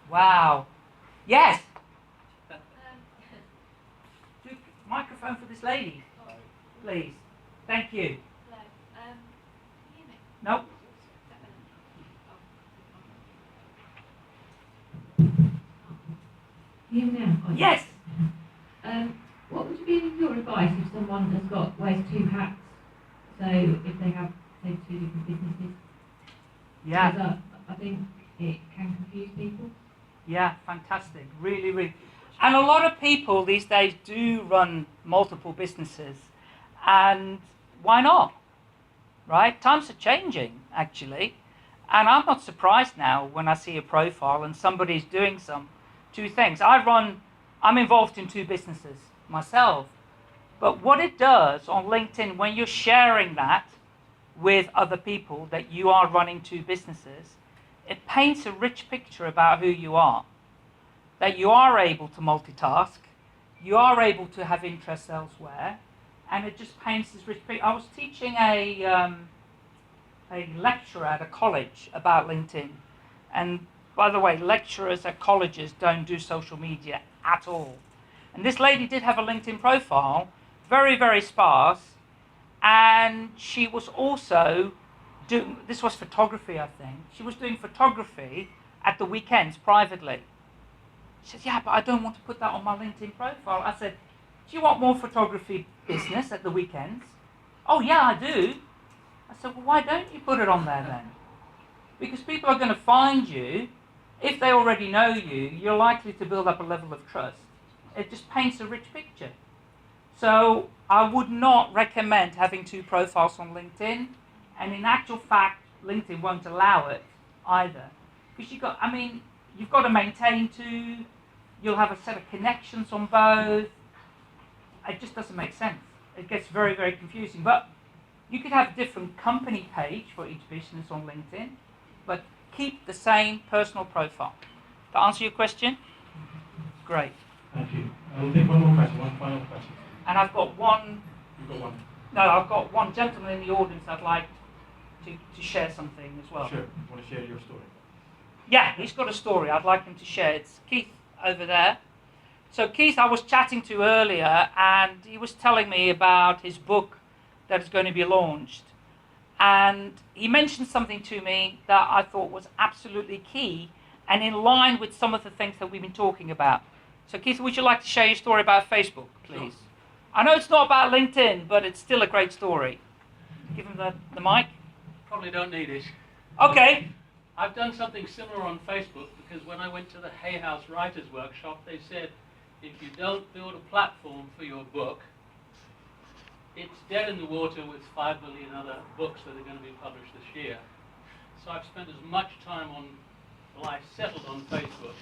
S2: Wow. Yes. Do microphone for this lady, please. Thank you.
S9: Hello. Can you hear me?
S2: Nope.
S10: You now?
S2: Yes.
S10: What would be your advice if someone has wears two hats? So if they have, say, two different businesses?
S2: Yeah.
S10: Because I think it can confuse people.
S2: Yeah, fantastic. Really, really. And a lot of people these days do run multiple businesses. And why not? Right? Times are changing, actually. And I'm not surprised now when I see a profile and somebody's doing two things. I'm involved in two businesses myself. But what it does on LinkedIn, when you're sharing that with other people that you are running two businesses, it paints a rich picture about who you are. That you are able to multitask, you are able to have interests elsewhere, and it just paints this rich picture. I was teaching a lecture at a college about LinkedIn, and by the way, lecturers at colleges don't do social media at all. And this lady did have a LinkedIn profile, very, very sparse, and she was also doing, this was photography, I think. She was doing photography at the weekends privately. She said, yeah, but I don't want to put that on my LinkedIn profile. I said, do you want more photography business at the weekends? Oh, yeah, I do. I said, well, why don't you put it on there then? Because people are going to find you. If they already know you, you're likely to build up a level of trust. It just paints a rich picture. So I would not recommend having two profiles on LinkedIn. And in actual fact, LinkedIn won't allow it either. Because you've got to maintain two. You'll have a set of connections on both. It just doesn't make sense. It gets very, very confusing. But you could have a different company page for each business on LinkedIn, but keep the same personal profile. To answer your question? Great.
S1: Thank you. We'll take one more question, one final question.
S2: And I've got one.
S1: You've got one.
S2: No, I've got one gentleman in the audience I'd like to share something as well.
S1: Sure. You want to share your story?
S2: Yeah, he's got a story I'd like him to share. It's Keith over there. So Keith, I was chatting to earlier, and he was telling me about his book that is going to be launched. And he mentioned something to me that I thought was absolutely key and in line with some of the things that we've been talking about. So Keith, would you like to share your story about Facebook, please? Sure. I know it's not about LinkedIn, but it's still a great story. Give him the mic.
S11: Probably don't need it.
S2: Okay.
S11: I've done something similar on Facebook because when I went to the Hay House Writers Workshop, they said, if you don't build a platform for your book, it's dead in the water with 5 million other books that are going to be published this year. So I've spent as much time I settled on Facebook,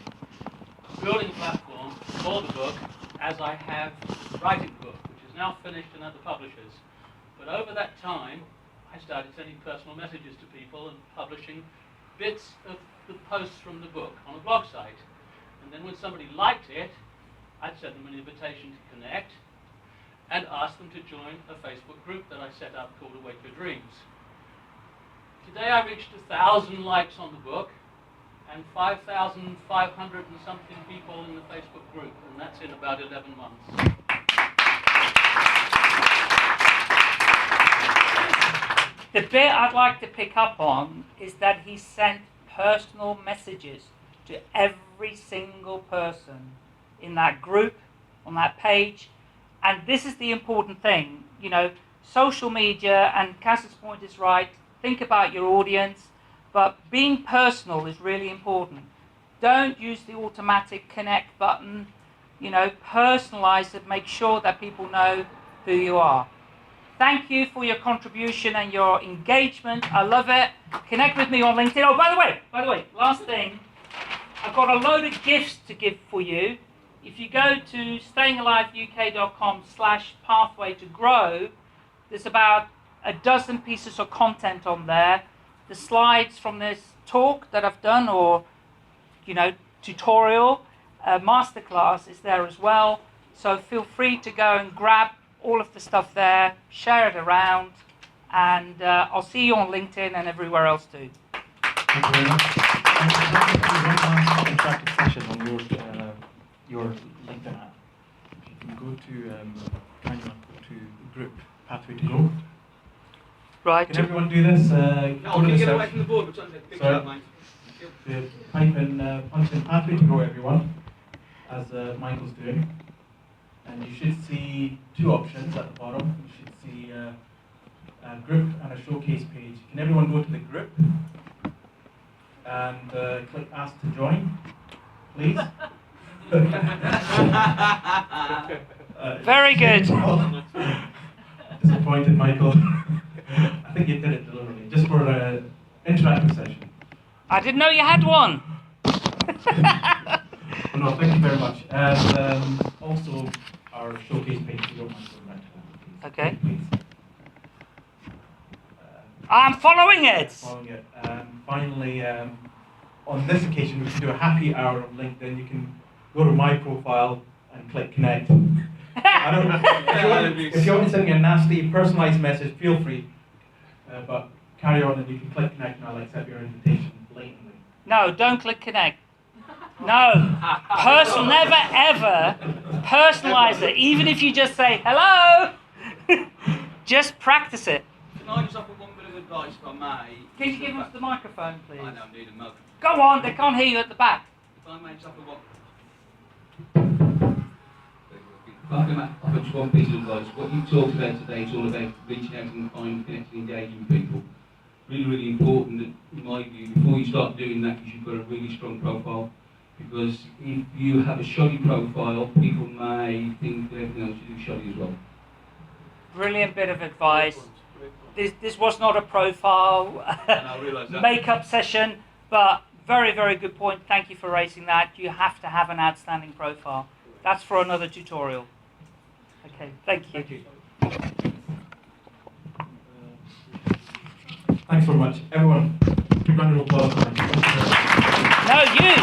S11: building a platform for the book as I have writing the book, which is now finished and at the publishers. But over that time, I started sending personal messages to people and publishing bits of the posts from the book on a blog site. And then when somebody liked it, I'd send them an invitation to connect and ask them to join a Facebook group that I set up called Awake Your Dreams. Today I reached 1,000 likes on the book and 5,500 and something people in the Facebook group, and that's in about 11 months.
S2: The bit I'd like to pick up on is that he sent personal messages to every single person in that group, on that page. And this is the important thing, social media, and Cass's point is right, think about your audience, but being personal is really important. Don't use the automatic connect button, personalize it, make sure that people know who you are. Thank you for your contribution and your engagement. I love it. Connect with me on LinkedIn. Oh, by the way, last thing, I've got a load of gifts to give for you. If you go to stayingaliveuk.com/pathway to grow, there's about a dozen pieces of content on there. The slides from this talk that I've done, or tutorial, masterclass is there as well. So feel free to go and grab all of the stuff there, share it around, and I'll see you on LinkedIn and everywhere else too.
S1: Thank you very much. One last interactive session on your LinkedIn app. If you can go to kind of go to the group Pathway to Grow.
S2: Right.
S1: Can everyone do this?
S4: Can you get away from the board? We're trying to take a picture of mine.
S1: Type in, punch in Pathway to Grow, everyone, as Michael's doing. And you should see two options at the bottom. You should see a group and a showcase page. Can everyone go to the group and click Ask to Join? please.
S2: Very good.
S1: Disappointed, Michael. I think you did it deliberately, just for an interactive session.
S2: I didn't know you had one.
S1: Well, no, thank you very much. And also our showcase page, if you don't mind going back to that, please.
S2: Okay.
S1: Please.
S2: I'm following it.
S1: Following it. Finally, on this occasion, we can do a happy hour on LinkedIn. You can go to my profile and click connect. I don't know. If you want to send me a nasty, personalized message, feel free. But carry on and you can click connect and I'll accept your invitation blatantly.
S2: No, don't click connect. No. Never ever personalize it. Even if you just say hello. Just practice it.
S4: Can I just offer one bit of advice if I may?
S2: Can you give us the microphone, please?
S4: I don't need a mug.
S2: Go on, they can't hear you at the back.
S4: If I may just offer one. Offer just one piece of advice. What you talked about today is all about reaching out and finding, connecting, engaging with people. Really, really important that, in my view, before you start doing that, you should put a really strong profile. Because if you have a shoddy profile, people may think that everything else you do is shoddy as well.
S2: Brilliant bit of advice. This was not a profile makeup session, but very, very good point. Thank you for raising that. You have to have an outstanding profile. That's for another tutorial. Okay, thank you.
S1: Thank you. Thanks very much. Everyone, big round of applause.
S2: No, you.